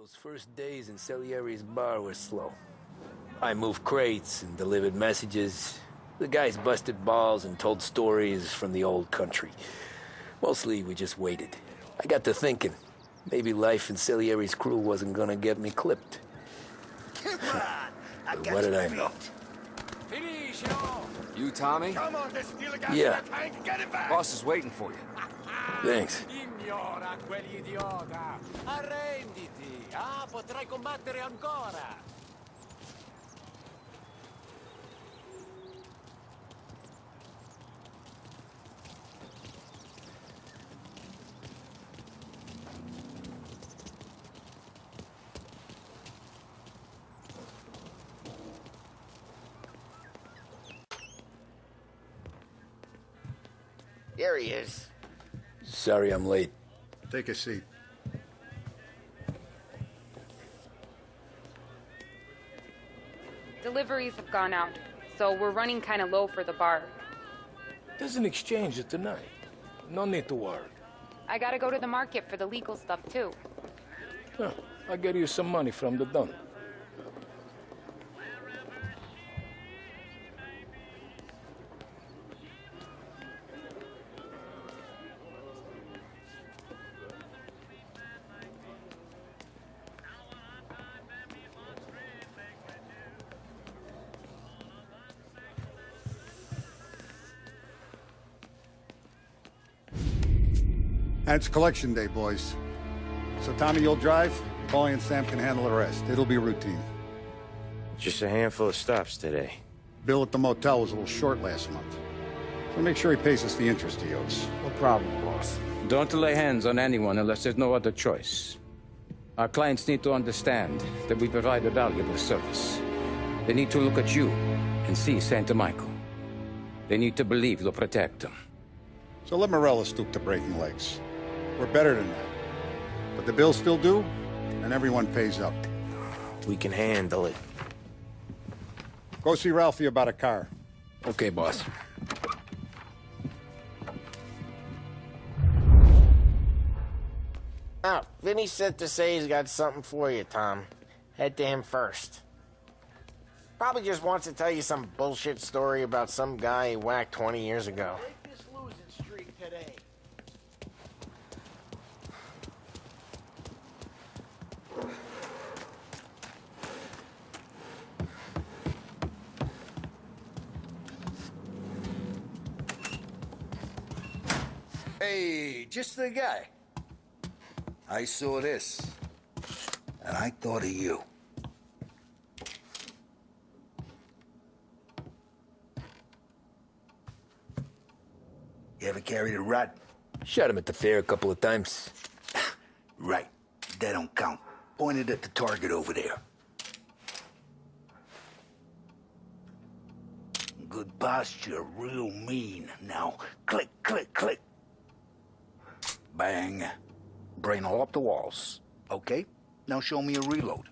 Those first days in Salieri's bar were slow. I moved crates and delivered messages. The guys busted balls and told stories from the old country. Mostly, we just waited. I got to thinking, maybe life in Salieri's crew wasn't gonna get me clipped. Come on! I got What did you I beat. know? You, Tommy? Come on, there's still a gas Yeah. in the tank. Get it back! Boss is waiting for you. Thanks. Ignora quell'idiota! Arrenditi! Ah, potrai combattere ancora! Here he is. Sorry I'm late. Take a seat. Deliveries have gone out, so we're running kind of low for the bar. There's an exchange tonight. No need to worry. I gotta go to the market for the legal stuff, too. Huh, I'll get you some money from the Don. And it's collection day, boys. So Tommy, you'll drive. Paulie and Sam can handle the rest. It'll be routine. Just a handful of stops today. Bill at the motel was a little short last month. So make sure he pays us the interest he owes. No problem, boss. Don't lay hands on anyone unless there's no other choice. Our clients need to understand that we provide a valuable service. They need to look at you and see Santa Michael. They need to believe you'll protect them. So let Morella stoop to breaking legs. We're better than that. But the bill's still due, and everyone pays up. We can handle it. Go see Ralphie about a car. Okay, boss. Oh, Vinny sent to say he's got something for you, Tom. Head to him first. Probably just wants to tell you some bullshit story about some guy he whacked 20 years ago. Break this losing streak today. Hey, just the guy. I saw this, and I thought of you. You ever carried a rod? Shot him at the fair a couple of times. Right. That don't count. Pointed at the target over there. Good posture, real mean. Now, click, click, click. Bang. Brain all up the walls. Okay, now show me a reload.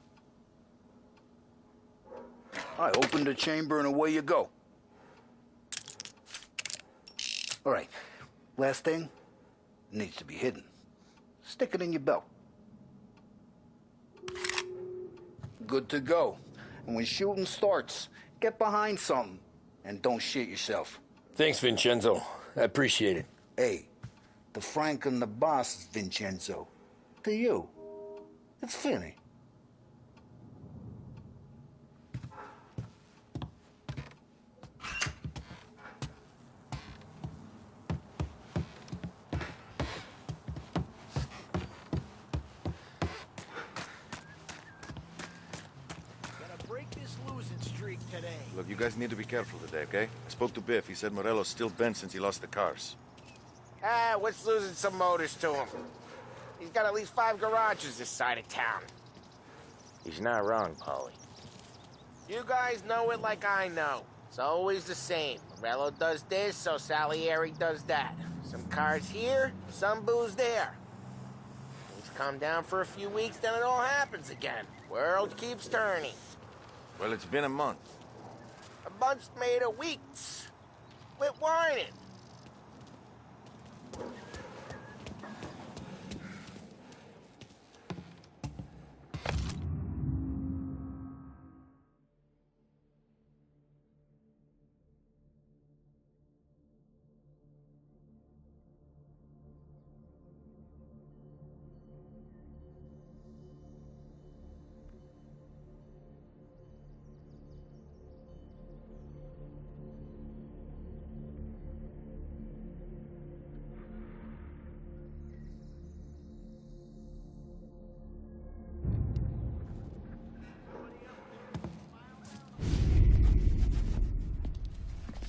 I open the chamber and away you go. All right, last thing, needs to be hidden. Stick it in your belt. Good to go. And when shooting starts, get behind something and don't shit yourself. Thanks, Vincenzo. I appreciate it. Hey, the Frank and the boss is Vincenzo. To you, it's Finny. Gonna break this losing streak today. Look, you guys need to be careful today, okay? I spoke to Biff. He said Morello's still bent since he lost the cars. Ah, what's losing some motors to him? He's got at least 5 garages this side of town. He's not wrong, Paulie. You guys know it like I know. It's always the same. Morello does this, so Salieri does that. Some cars here, some booze there. Things calm down for a few weeks, then it all happens again. World keeps turning. Well, it's been a month. A month's made of weeks. Quit whining.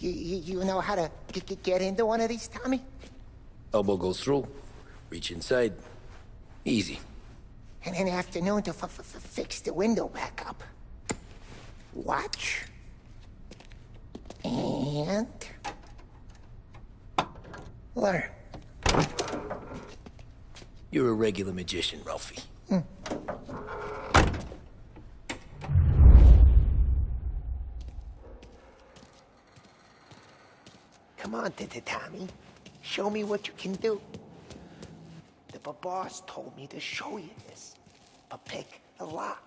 You know how to get into one of these, Tommy? Elbow goes through, reach inside. Easy. And in the afternoon to fix the window back up. Watch. And... learn. You're a regular magician, Ralphie. Come on, Tommy. Show me what you can do. The boss told me to show you this. But pick a lock.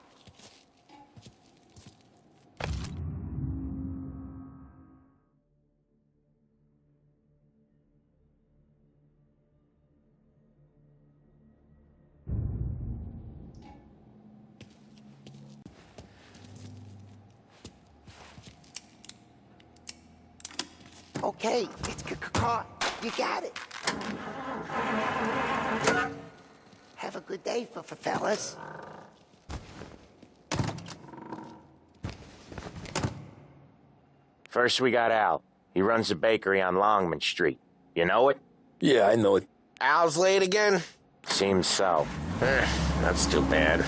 Okay, it's caught. You got it. Have a good day, fellas. First, we got Al. He runs a bakery on Longman Street. You know it? Yeah, I know it. Al's late again? Seems so. That's too bad.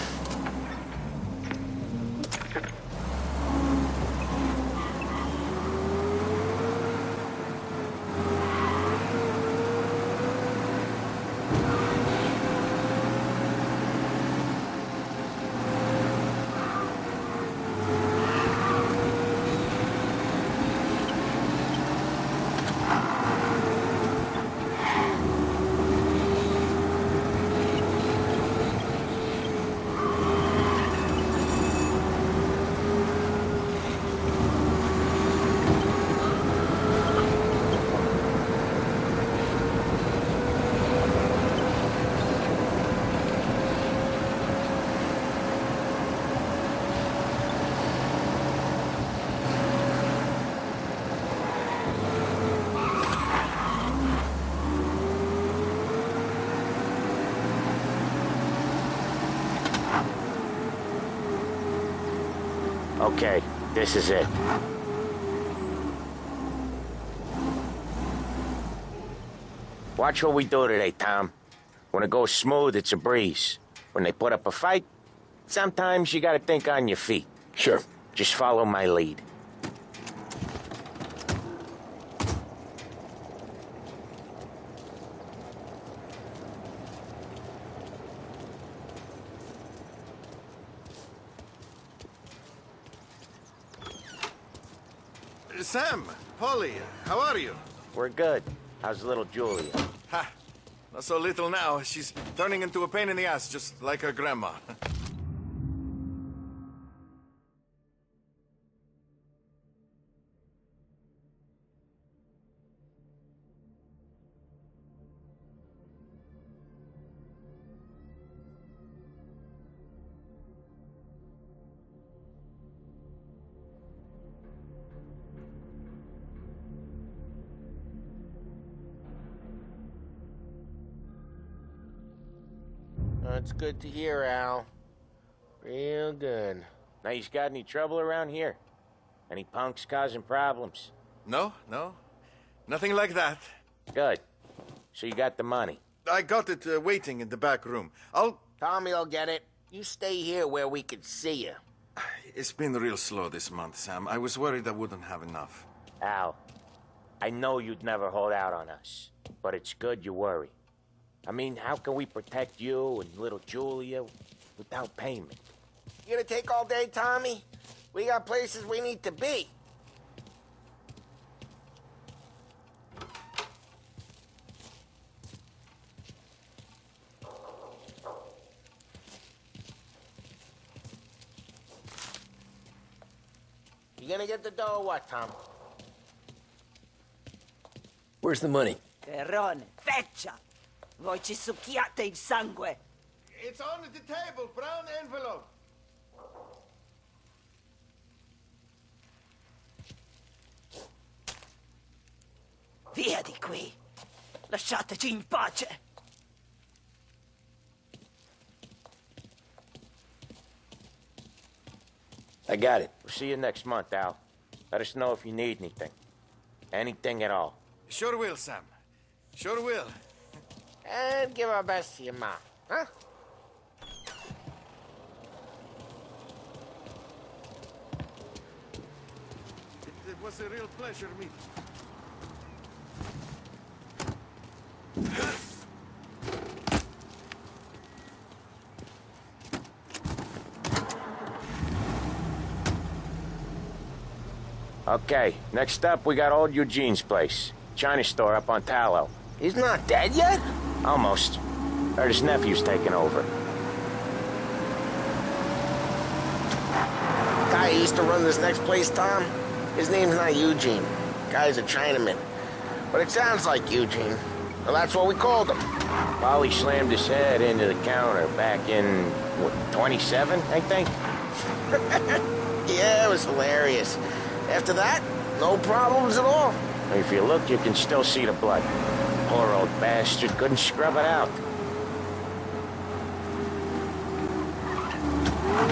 Okay, this is it. Watch what we do today, Tom. When it goes smooth, it's a breeze. When they put up a fight, sometimes you gotta think on your feet. Sure. Just follow my lead. Sam, Paulie, how are you? We're good. How's little Julia? Ha! Not so little now. She's turning into a pain in the ass, just like her grandma. That's good to hear, Al. Real good. Now, you got any trouble around here? Any punks causing problems? No. Nothing like that. Good. So you got the money? I got it waiting in the back room. Tommy'll get it. You stay here where we can see you. It's been real slow this month, Sam. I was worried I wouldn't have enough. Al, I know you'd never hold out on us, but it's good you worry. I mean, how can we protect you and little Julia without payment? You gonna take all day, Tommy? We got places we need to be. You gonna get the dough or what, Tom? Where's the money? Terrone, feccia! Voi ci succhiate il sangue! It's on the table, brown envelope. Via di qui! Lasciateci in pace! I got it. We'll see you next month, Al. Let us know if you need anything. Anything at all. Sure will, Sam. Sure will. And give our best to your mom, huh? It was a real pleasure meeting. Okay, next up we got old Eugene's place. China store up on Tallow. He's not dead yet? Almost. Heard his nephew's taking over. Guy who used to run this next place, Tom? His name's not Eugene. Guy's a Chinaman. But it sounds like Eugene. Well, that's what we called him. Paulie slammed his head into the counter back in, what, 27, I think? Yeah, it was hilarious. After that, no problems at all. If you look, you can still see the blood. Poor old bastard couldn't scrub it out.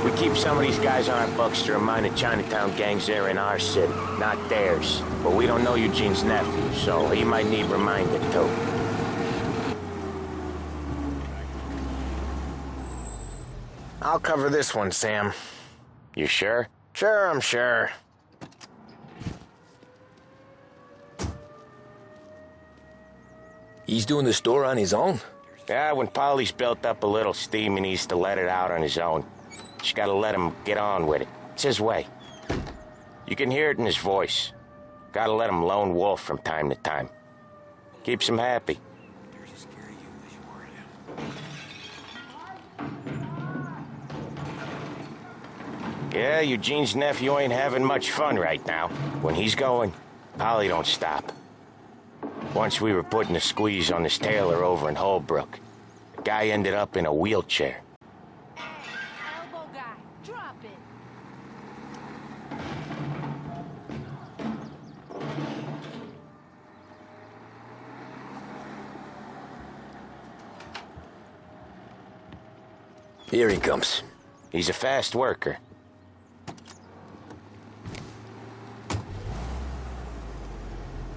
We keep some of these guys on our books to remind the Chinatown gangs they're in our city, not theirs. But we don't know Eugene's nephew, so he might need reminded too. I'll cover this one, Sam. You sure? Sure, I'm sure. He's doing the store on his own? Yeah, when Paulie's built up a little steam, he needs to let it out on his own. Just gotta let him get on with it. It's his way. You can hear it in his voice. Gotta let him lone wolf from time to time. Keeps him happy. Yeah, Eugene's nephew ain't having much fun right now. When he's going, Paulie don't stop. Once we were putting a squeeze on this tailor over in Holbrook. The guy ended up in a wheelchair. Elbow guy, drop it. Here he comes. He's a fast worker.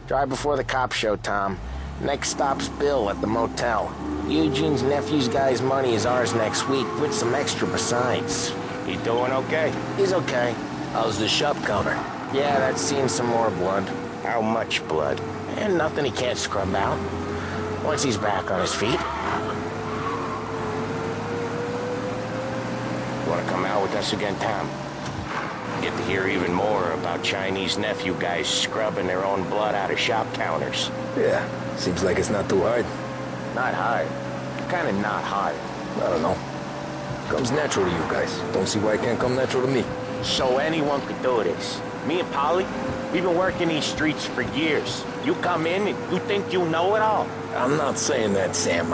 Drive before the cops show, Tom. Next stop's Bill at the motel. Eugene's nephew's guy's money is ours next week, with some extra besides. He doing okay? He's okay. How's the shop counter? Yeah, that's seen some more blood. How much blood? And nothing he can't scrub out. Once he's back on his feet. Want to come out with us again, Tom? Get to hear even more about Chinese nephew guys scrubbing their own blood out of shop counters. Yeah, seems like it's not too hard. Not hard. Kind of not hard. I don't know. Comes natural to you guys. Don't see why it can't come natural to me. So anyone could do this. Me and Paulie, we've been working these streets for years. You come in and you think you know it all. I'm not saying that, Sam.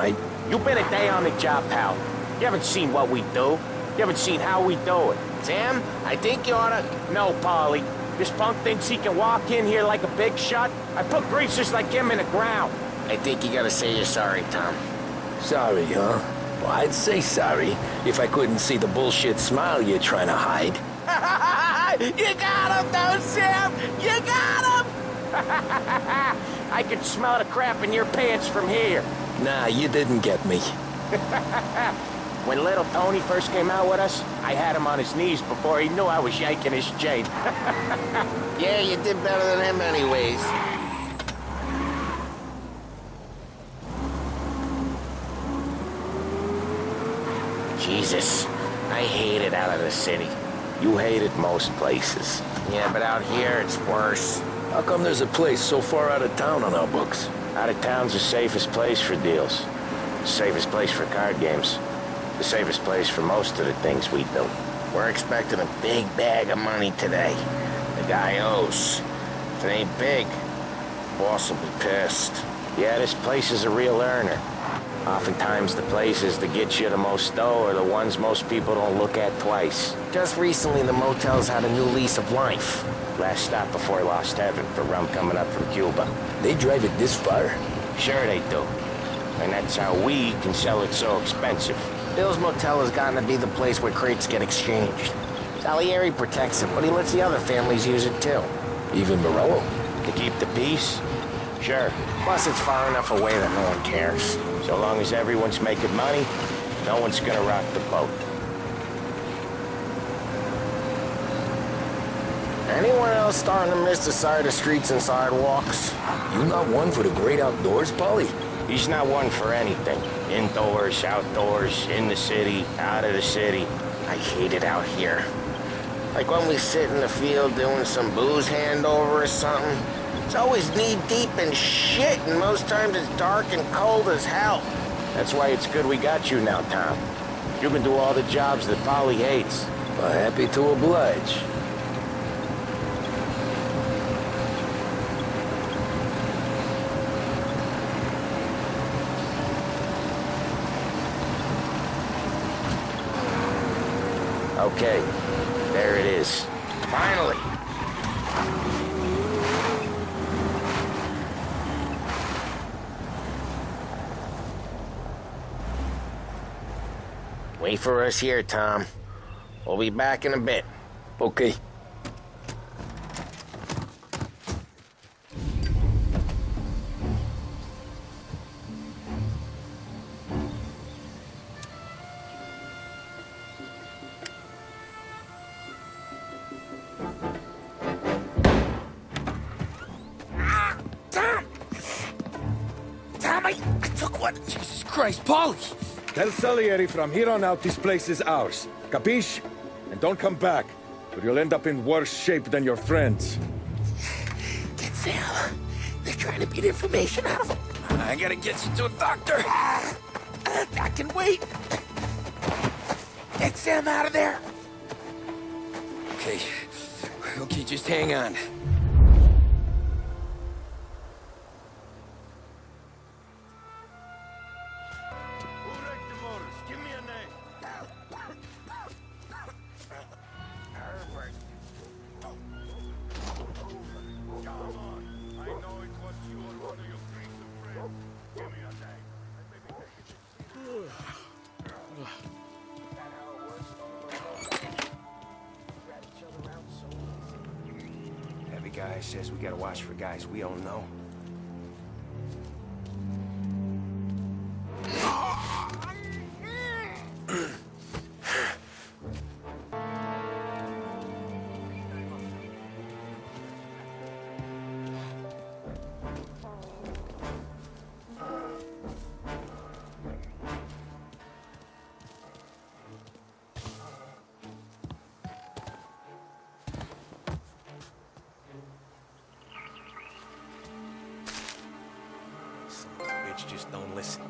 You've been a day on the job, pal. You haven't seen what we do. You haven't seen how we do it. Sam, I think you oughta... No, Paulie. This punk thinks he can walk in here like a big shot. I put greasers like him in the ground. I think you gotta say you're sorry, Tom. Sorry, huh? Well, I'd say sorry if I couldn't see the bullshit smile you're trying to hide. You got him, though, Sam! You got him! I can smell the crap in your pants from here. Nah, you didn't get me. When little Tony first came out with us, I had him on his knees before he knew I was yanking his chain. Yeah, you did better than him anyways. Jesus, I hate it out of the city. You hate it most places. Yeah, but out here, it's worse. How come there's a place so far out of town on our books? Out of town's the safest place for deals. The safest place for card games. The safest place for most of the things we do. We're expecting a big bag of money today. The guy owes. If it ain't big, boss will be pissed. Yeah, this place is a real earner. Oftentimes the places that get you the most dough are the ones most people don't look at twice. Just recently, the motel's had a new lease of life. Last stop before Lost Heaven for rum coming up from Cuba. They drive it this far? Sure they do. And that's how we can sell it so expensive. Bill's motel has gotten to be the place where crates get exchanged. Salieri protects it, but he lets the other families use it too. Even Morello? To keep the peace? Sure. Plus, it's far enough away that no one cares. So long as everyone's making money, no one's gonna rock the boat. Anyone else starting to miss the sight of streets and sidewalks? You not one for the great outdoors, Paulie? He's not one for anything. Indoors, outdoors, in the city, out of the city. I hate it out here. Like when we sit in the field doing some booze handover or something. It's always knee-deep in shit, and most times it's dark and cold as hell. That's why it's good we got you now, Tom. You can do all the jobs that Paulie hates. Well, happy to oblige. Okay, there it is. Finally! Wait for us here, Tom. We'll be back in a bit. Okay. Tom, I took one. Jesus Christ, Paulie! Tell Salieri from here on out this place is ours. Capiche? And don't come back, or you'll end up in worse shape than your friends. Get Sam. They're trying to beat information out of him. I gotta get you to a doctor. I can wait. Get Sam out of there. Okay. Okay, just hang on. Every guy says we gotta watch for guys we don't know. Just don't listen.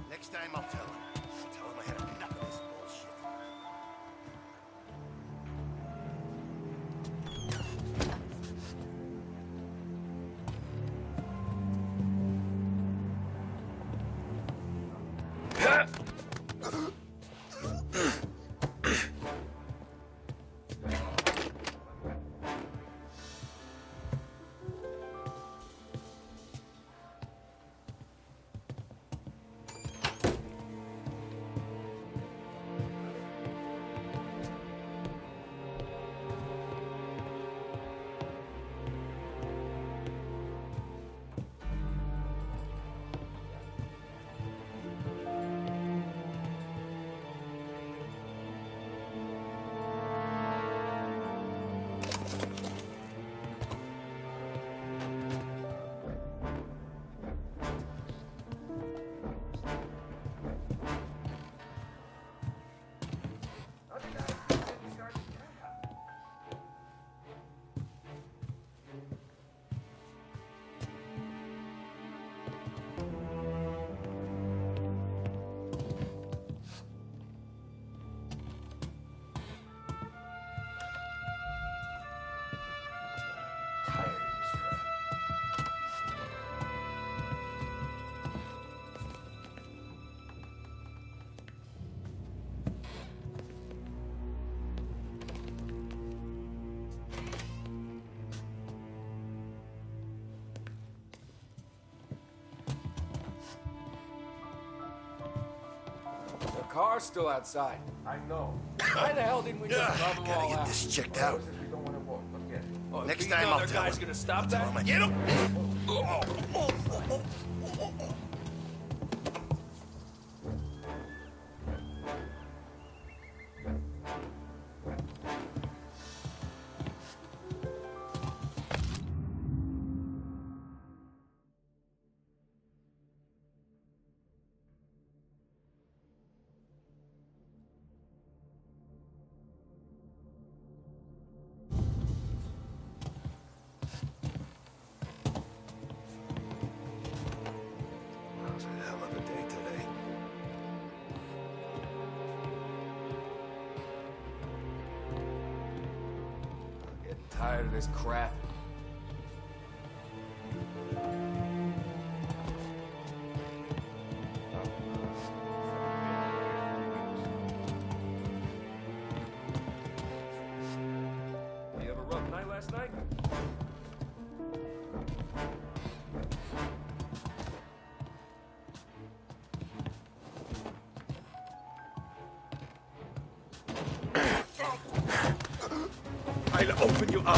Next time I'll tell him. Tell him I had enough of this bullshit. car's still outside. I know. Why the hell didn't we just drop them all Gotta get out? this checked out. Oh, if Next these time I'll other tell guy's him. gonna stop Tell that? him I get him. Tired of this crap. You have a rough night last night? I'll open you up. I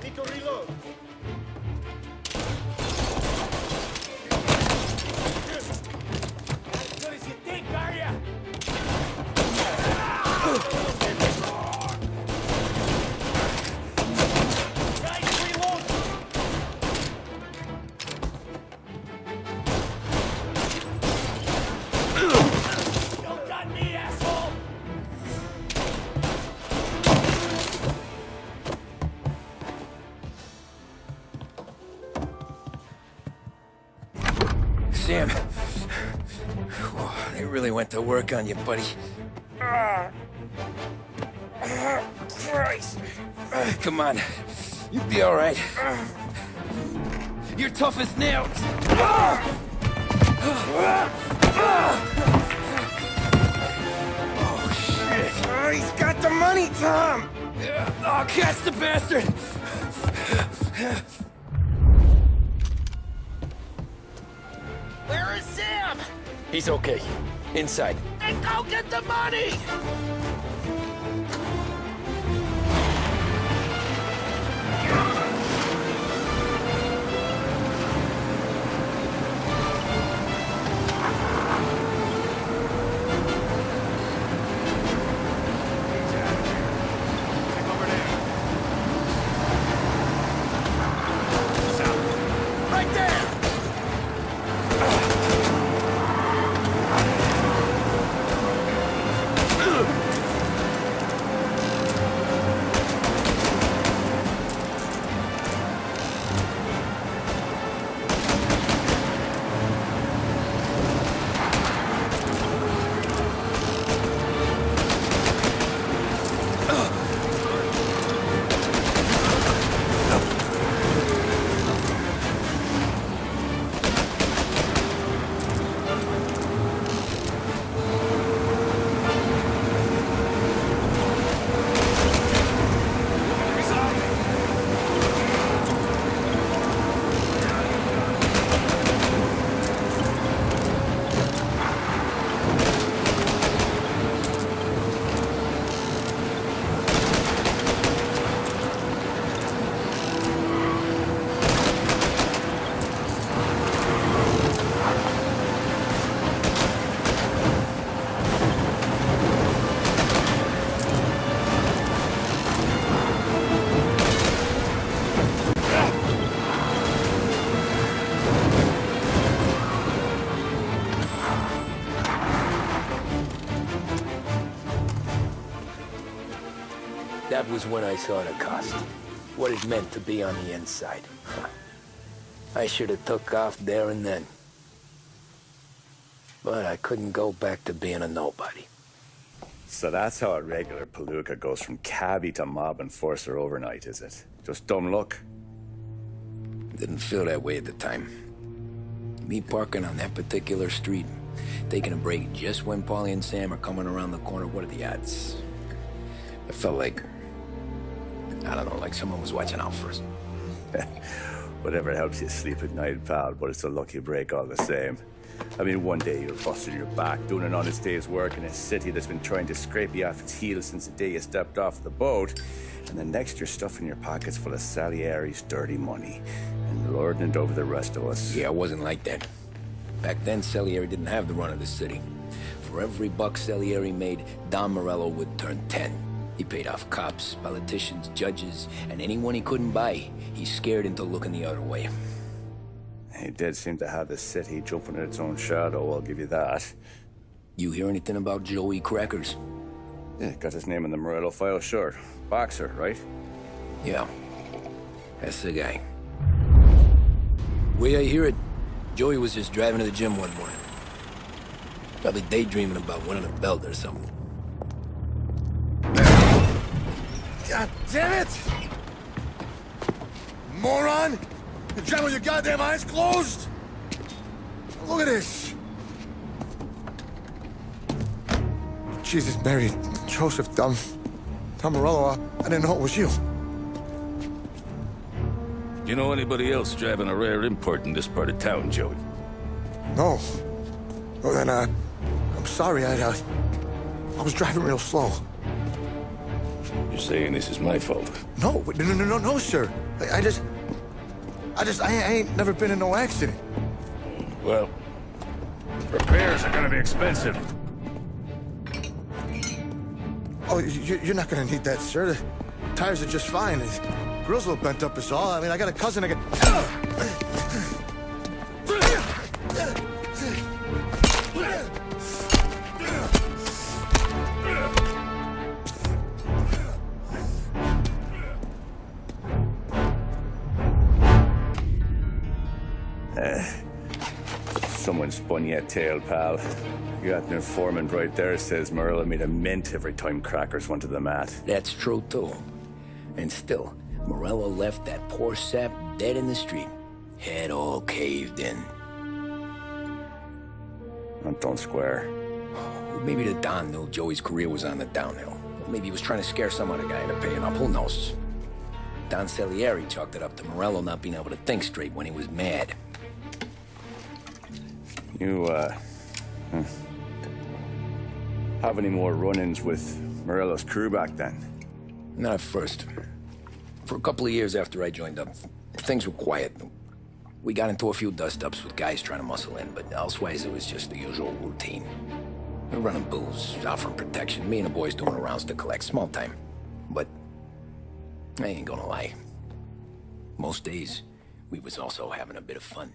need to reload. As good as you think, are ya? Guys, reload! Don't got me, asshole! Sam. Whoa, they really went to work on you, buddy. Christ. Come on. You'll be all right. You're tough as nails. Oh, shit. He's got the money, Tom. Oh, catch the bastard. Where is Sam? He's okay. Inside. Then go get the money! Right there! That was when I saw the cost. What it meant to be on the inside. I should have took off there and then. But I couldn't go back to being a nobody. So that's how a regular palooka goes from cabbie to mob enforcer overnight, is it? Just dumb luck? Didn't feel that way at the time. Me parking on that particular street, taking a break just when Paulie and Sam are coming around the corner, what are the odds? I felt like, I don't know, like someone was watching out for us. Whatever helps you sleep at night, pal, but it's a lucky break all the same. I mean, one day you're busting your back, doing an honest day's work in a city that's been trying to scrape you off its heels since the day you stepped off the boat, and the next you're stuffing your pockets full of Salieri's dirty money and lording it over the rest of us. Yeah, it wasn't like that. Back then, Salieri didn't have the run of the city. For every buck Salieri made, Don Morello would turn 10. He paid off cops, politicians, judges, and anyone he couldn't buy, he scared into looking the other way. He did seem to have the city jumping at its own shadow, I'll give you that. You hear anything about Joey Crackers? Yeah, got his name in the Morello file, sure. Boxer, right? Yeah, that's the guy. The way I hear it, Joey was just driving to the gym one morning. Probably daydreaming about winning a belt or something. God damn it! Moron! You driving with your goddamn eyes closed? Look at this! Jesus, Mary, Joseph, Tom Morello, I didn't know it was you. You know anybody else driving a rare import in this part of town, Joey? No. Well, then, I'm sorry, I was driving real slow. You're saying this is my fault? No, no, sir. I ain't never been in no accident. Well, repairs are gonna be expensive. Oh, you're not gonna need that, sir. The tires are just fine. The grill's a little bent up is all. I mean, I got a cousin I can... Someone spun you a tail, pal. You got an informant right there says Morello made a mint every time Crackers went to the mat. That's true, too. And still, Morello left that poor sap dead in the street. Head all caved in. That don't square. Maybe the Don knew Joey's career was on the downhill. Or maybe he was trying to scare some other guy into paying up. Who knows? Don Salieri chalked it up to Morello not being able to think straight when he was mad. You, have any more run-ins with Morello's crew back then? Not at first. For a couple of years after I joined up, things were quiet. We got into a few dust-ups with guys trying to muscle in, but elsewise it was just the usual routine. We're running booze, offering protection, me and the boys doing rounds to collect, small time. But I ain't gonna lie. Most days, we was also having a bit of fun.